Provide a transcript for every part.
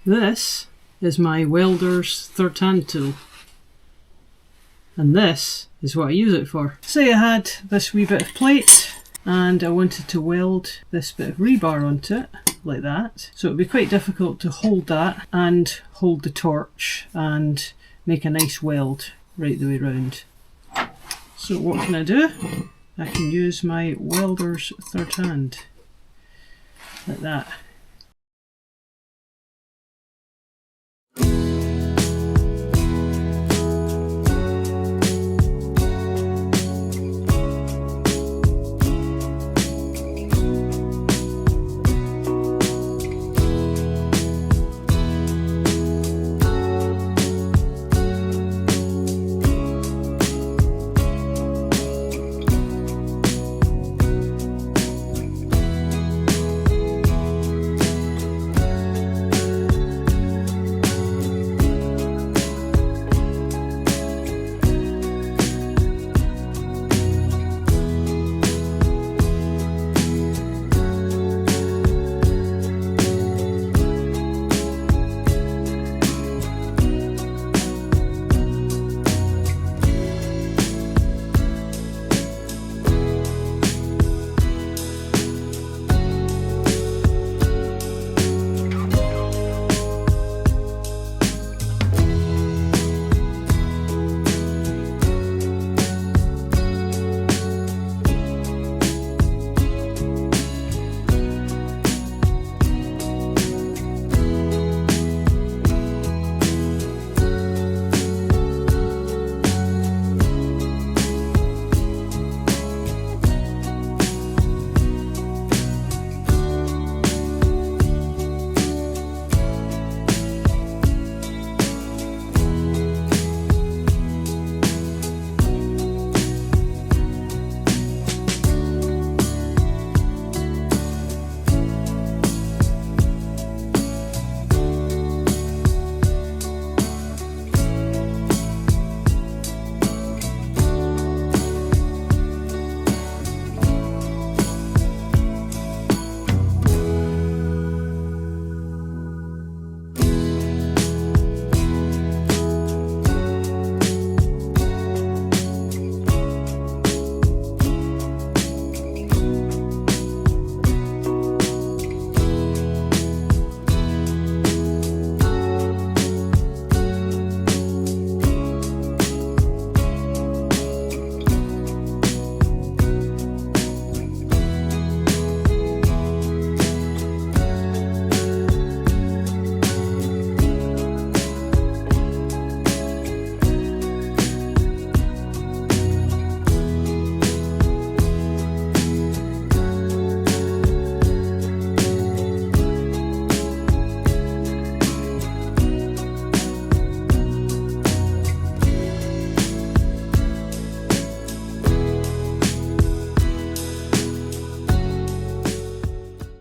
This is my Welders third hand tool, and this is what I use it for. Say I had this wee bit of plate and I wanted to weld this bit of rebar onto it like that, so it would be quite difficult to hold that and hold the torch and make a nice weld right the way round. So what can I do? I can use my Welders third hand like that.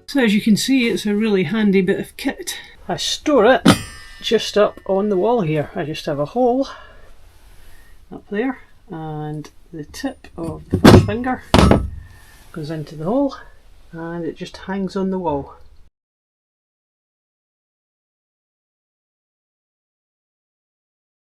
So as you can see, it's a really handy bit of kit. I store it just up on the wall here. I just have a hole up there and the tip of the finger goes into the hole and it just hangs on the wall.